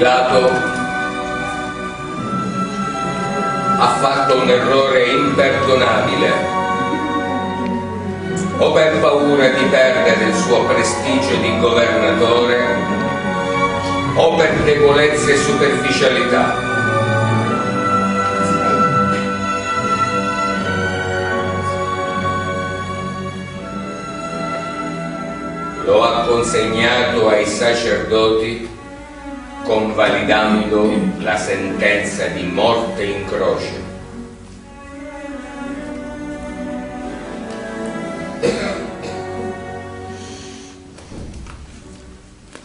Pilato ha fatto un errore imperdonabile, o per paura di perdere il suo prestigio di governatore, o per debolezza e superficialità. Lo ha consegnato ai sacerdoti convalidando la sentenza di morte in croce.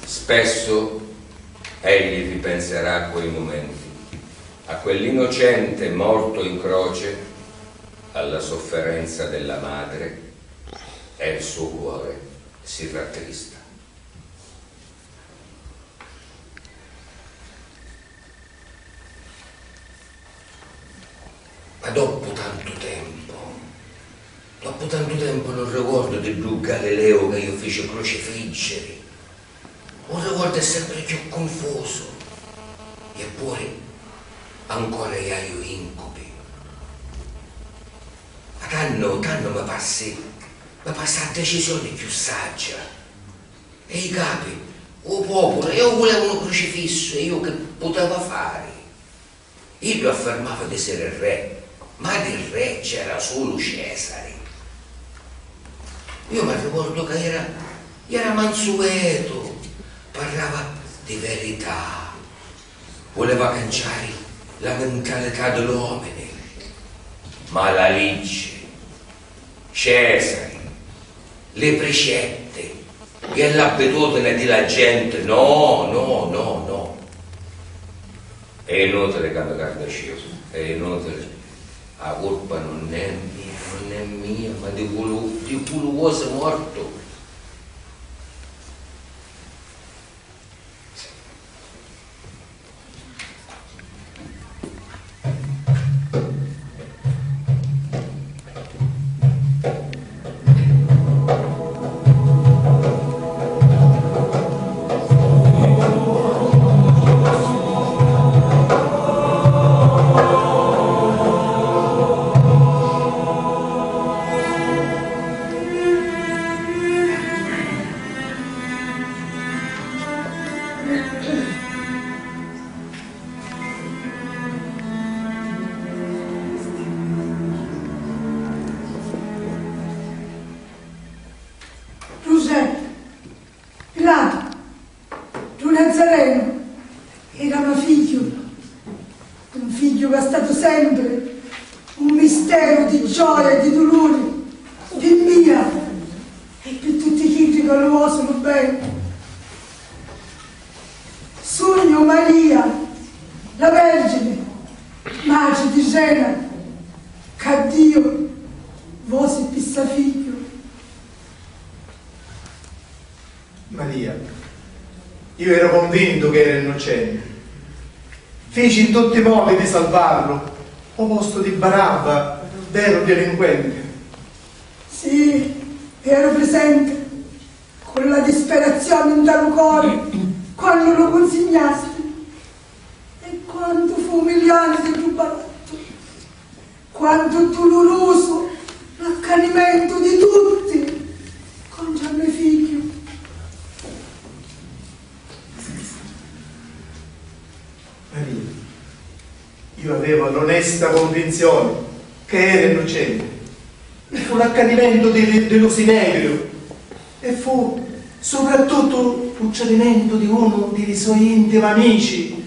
Spesso egli ripenserà a quei momenti, a quell'innocente morto in croce, alla sofferenza della madre, e il suo cuore si rattrista. Ma dopo tanto tempo non ricordo di più Galileo che io fece crocifiggere. Un ricordo è sempre più confuso. Eppure ancora io incubi. Ma tanto mi passi a decisione più saggia. E i capi, o popolo, io volevo un crocifisso, e io che potevo fare? Io affermava di essere re, ma del re c'era solo Cesare. Io mi ricordo che era mansueto, parlava di verità, voleva cancellare la mentalità dell'uomo, ma la legge, Cesare, le precette e l'abitudine della gente, no. È inutile che mi Cardascio, è inutile. La colpa non è mia, ma di quello cosa morto. Io ero convinto che era innocente. Feci in tutti i modi di salvarlo. Ho posto di Barabba, vero delinquente. Sì, ero presente, con la disperazione in tal cuore, quando lo consegnasti. E quanto fu umiliante il tuo baratto, quanto doloroso l'accanimento di tutti contro mio figlio. Maria, io avevo l'onesta convinzione che era innocente. E fu l'accanimento dello Sinedrio e fu soprattutto un tradimento di uno dei suoi intimi amici,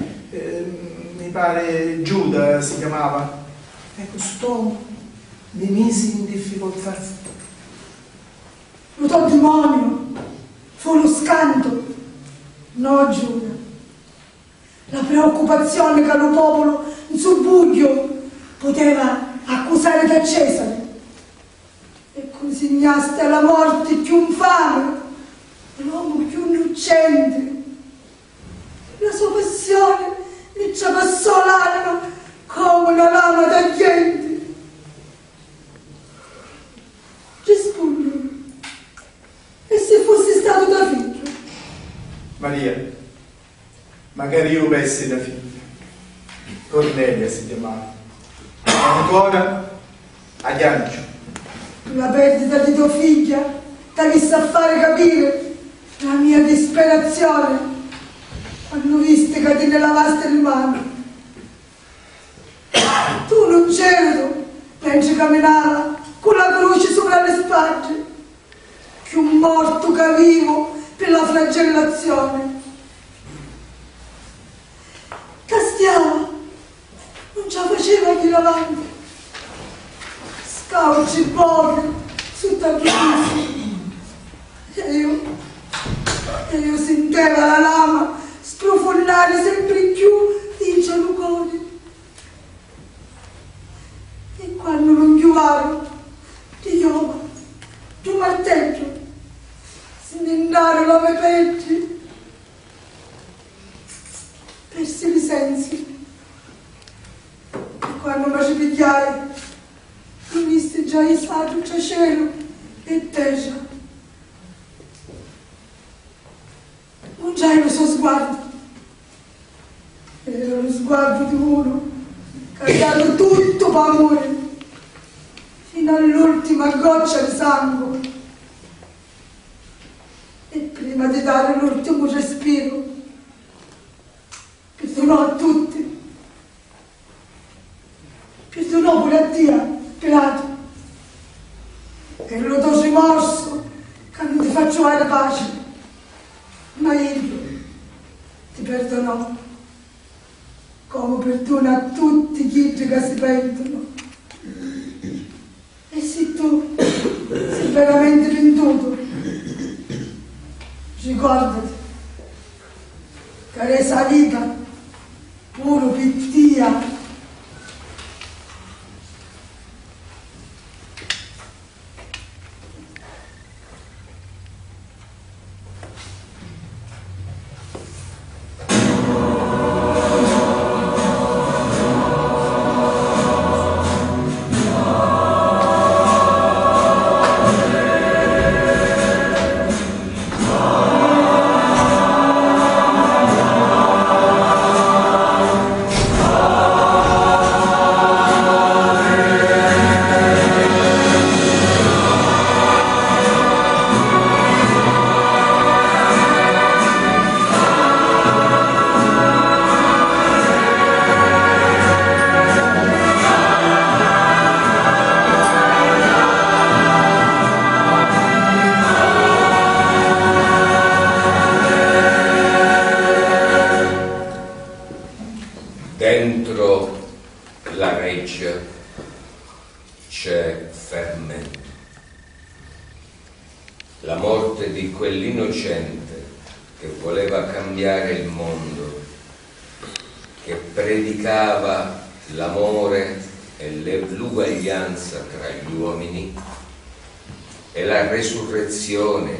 mi pare Giuda si chiamava, e costò mi misi in difficoltà. Lo tuo demonio fu lo scanto, no Giuda. La preoccupazione che lo popolo in subbuglio poteva accusare da Cesare, e consegnaste alla morte più infame l'uomo più innocente. La sua passione mi ci passò l'anima come una lama tagliente. Rispondimi, e se fossi stato da figlio? Maria, magari io avessi una figlia. Cornelia si chiamava. Ancora a Ghiancio. La perdita di tua figlia t'ha visto a fare capire la mia disperazione quando viste che ti ne lavaste le mani. Tu non c'eri, mentre camminava con la croce sopra le spalle, più morto che vivo per la flagellazione. Castiava, non ce la faceva più avanti, scauci poveri su tagliati. E io sentivo la lama sprofondare sempre più in cialucone. E quando non piovaro, ti chioma, tu marteggio, snindare la mia pelle, persi i sensi. E quando mi ci pigliai, mi viste già il sacro cielo e teja. Non già il suo sguardo, era lo sguardo di uno che ha dato tutto per amore, fino all'ultima goccia di sangue. E prima di dare l'ultimo respiro, perdonò a tutti, perdonò pure a Dio, Pilato, e lo do rimorso che non ti faccio mai la pace, ma egli ti perdonò, come perdona a tutti chi che si pentono. E se tu sei veramente pentuto, ricordati che è salita pure pittia. Dentro la reggia c'è fermento. La morte di quell'innocente che voleva cambiare il mondo, che predicava l'amore e l'uguaglianza tra gli uomini, e la resurrezione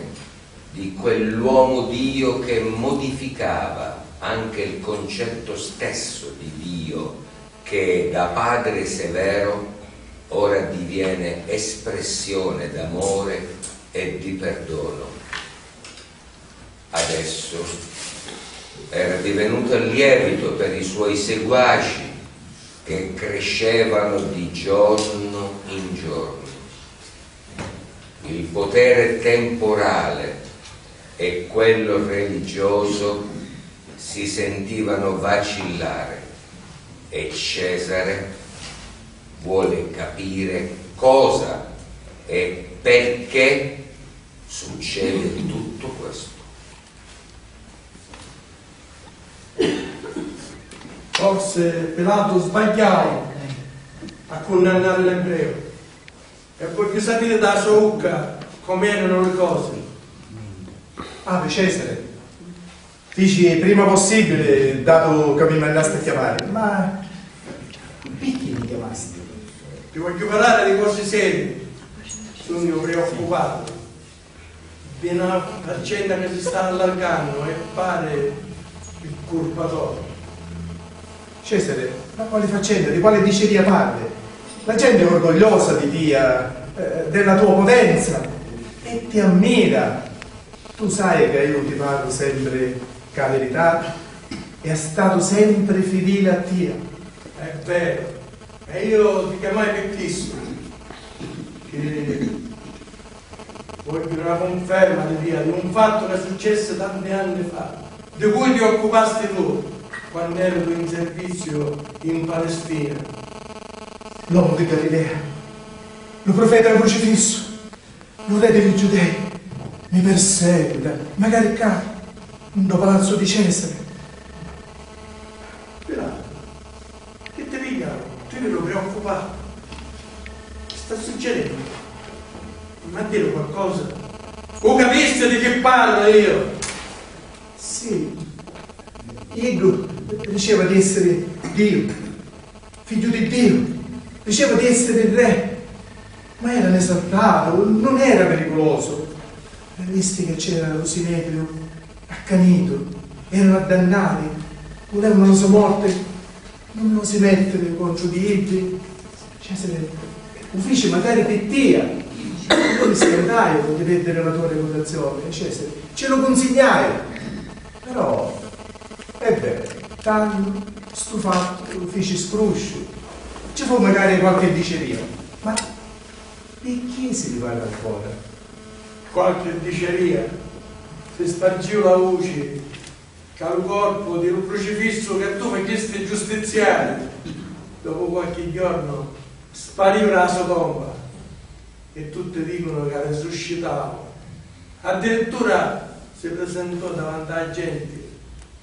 di quell'uomo Dio che modificava anche il concetto stesso di Dio, che da Padre severo ora diviene espressione d'amore e di perdono. Adesso era divenuto il lievito per i suoi seguaci che crescevano di giorno in giorno. Il potere temporale e quello religioso si sentivano vacillare e Cesare vuole capire cosa e perché succede tutto questo. Forse Pilato sbagliava a condannare l'ebreo, e perché sapete da sua ucca come erano le cose. Ah, Cesare, dici prima possibile, dato che mi mandaste a chiamare, ma perché mi chiamaste? Ti voglio parlare di cose serie, sono preoccupato. Viene una faccenda che si sta allargando e pare il colpatore. Cesare, ma quale faccenda? Di quale diceria parli? La gente è orgogliosa di Dio, della tua potenza, e ti ammira. Tu sai che io ti parlo sempre con la verità è stato sempre fedele a te. È vero, e io ti chiamai per questo, che voglio una conferma di un fatto che è successo tanti anni fa, di cui ti occupasti tu quando eri in servizio in Palestina. L'uomo di Galilea, lo profeta crocifisso, lo re dei Giudei, mi perseguita, magari capo, da palazzo di Cesare. Pilato, che ti dica? Tu eri preoccupato. Che sta succedendo? Ma dire qualcosa? O capisci di che parlo io? Sì, Ido diceva di essere Dio, figlio di Dio, diceva di essere il re, ma era esaltato, non era pericoloso. Visti che c'era lo Sinedrio accanito, erano addannati, volevano la sua morte, non lo si mettere contro di Iddi. Cesare, uffici magari per te, io mi scandai di vedere la tua reputazione, Cesare, ce lo consigliai, però è vero, tanto stufato, uffici scruscio, ci fu magari qualche diceria, ma perché si ripara ancora? Qualche diceria, si spargiù la voce che al corpo di un crocifisso che tu mi chiesti giustiziare. Dopo qualche giorno spariva la sua tomba e tutti dicono che risuscitava. Addirittura si presentò davanti alla gente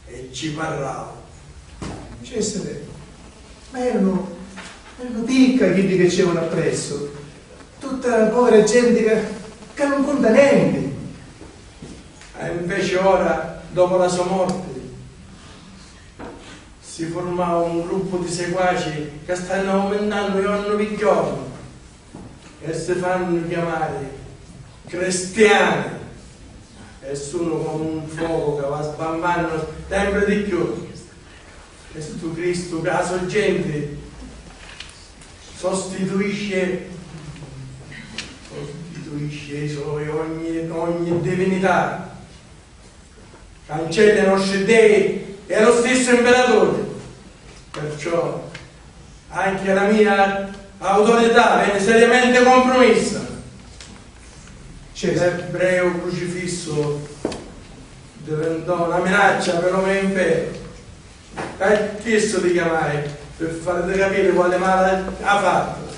e ci parlava. Cesare, ma erano picca quelli che c'erano appresso, tutta la povera gente che non conta niente. E invece ora, dopo la sua morte, si formava un gruppo di seguaci che stanno aumentando giorno per giorno e si fanno chiamare cristiani e sono come un fuoco che va sbambando sempre di più. E sto Cristo, che la sua gente sostituisce ogni divinità, cancella i nostri dei e lo stesso imperatore. Perciò anche la mia autorità viene seriamente compromessa. L'ebreo crocifisso diventò una minaccia per l'uomo impero. Hai chiesto di chiamare per farti capire quale male ha fatto.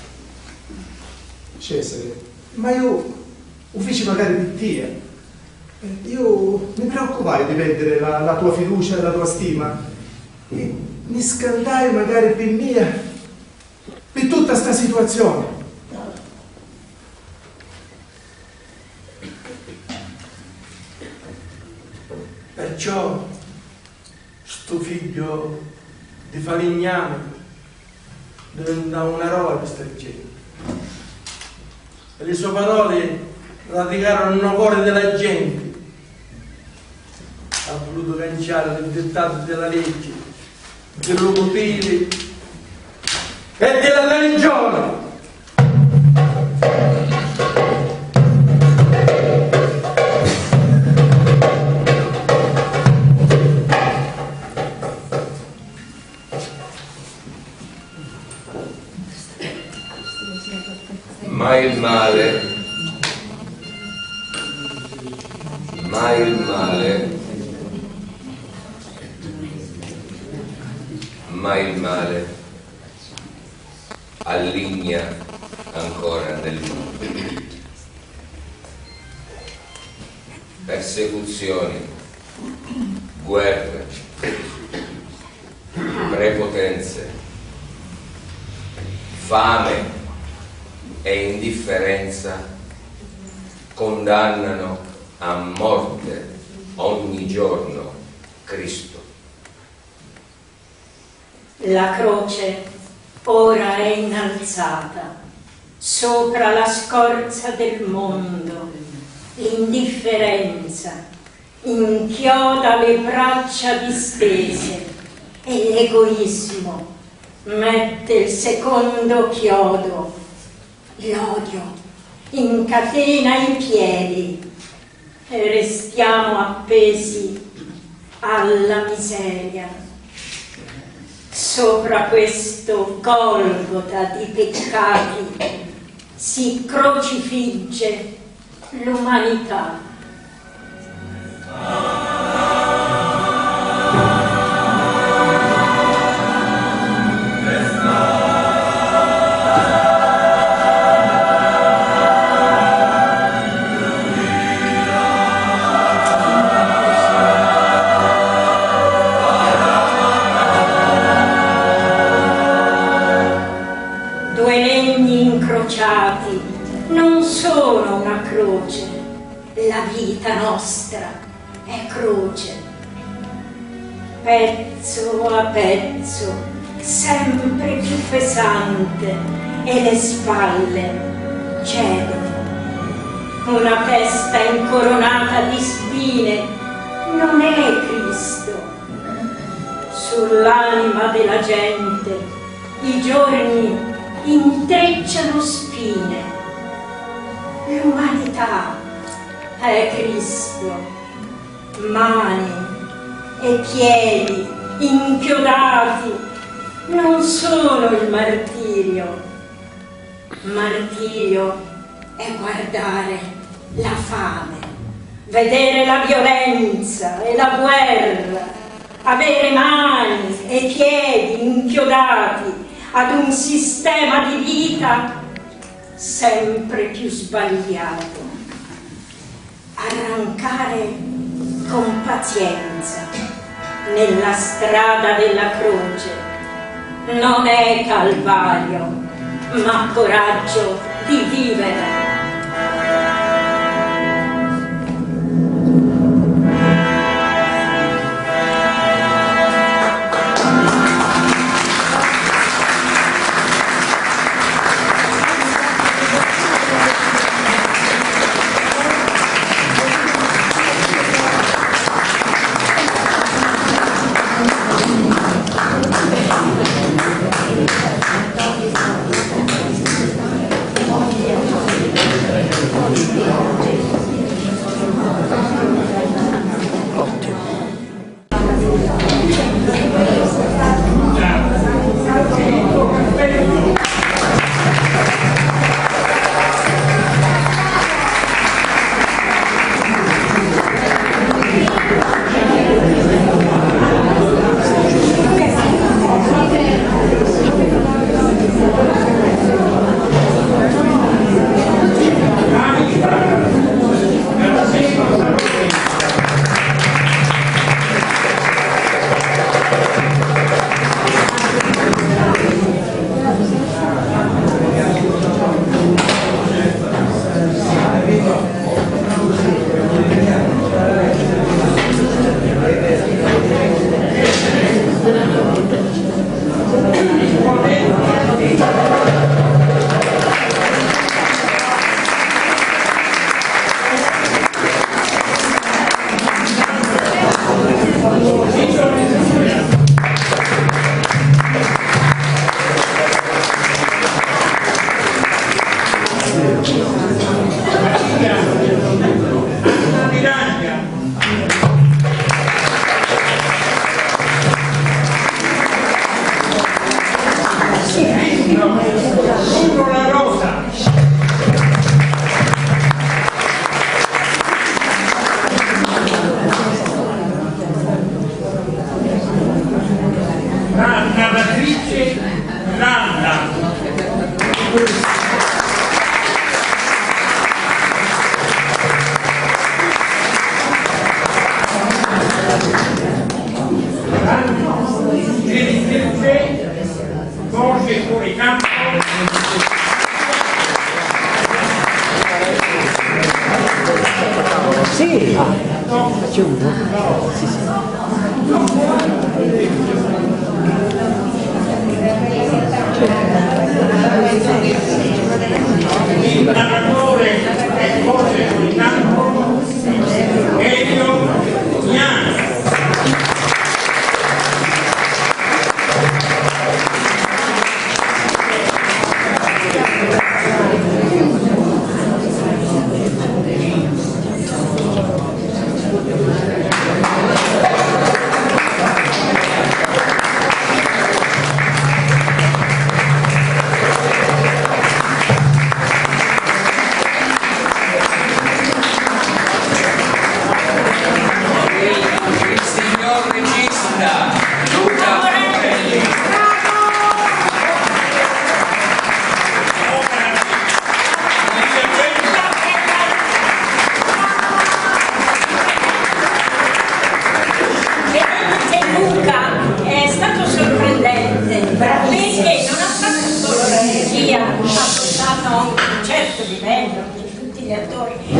Cesare, ma io uffici magari di te, io mi preoccupai di perdere la tua fiducia e la tua stima, e mi scaldai magari per tutta sta situazione. Perciò sto figlio di falegname diventa un eroe per questa gente. E le sue parole radicarono nel cuore della gente. Ha voluto cancellare il dettato della legge, dell'opile e della religione. Ma il male, alligna ancora nel mondo. Persecuzioni, guerre, prepotenze, fame e indifferenza condannano a morte ogni giorno Cristo. La croce ora è innalzata sopra la scorza del mondo. L'indifferenza inchioda le braccia distese e l'egoismo mette il secondo chiodo. L'odio incatena i piedi e restiamo appesi alla miseria. sopra questo Golgota di peccati si crocifigge l'umanità. Non sono una croce, la vita nostra è croce. Pezzo a pezzo, sempre più pesante, e le spalle cedono. Una testa incoronata di spine non è Cristo. Sull'anima della gente i giorni intrecciano spine. L'umanità è Cristo, mani e piedi inchiodati non sono il martirio. Martirio è guardare la fame, vedere la violenza e la guerra, avere mani e piedi inchiodati ad un sistema di vita sempre più sbagliato. Arrancare con pazienza nella strada della croce non è calvario, ma coraggio di vivere.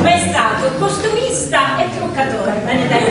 è stato costumista e truccatore, benedetto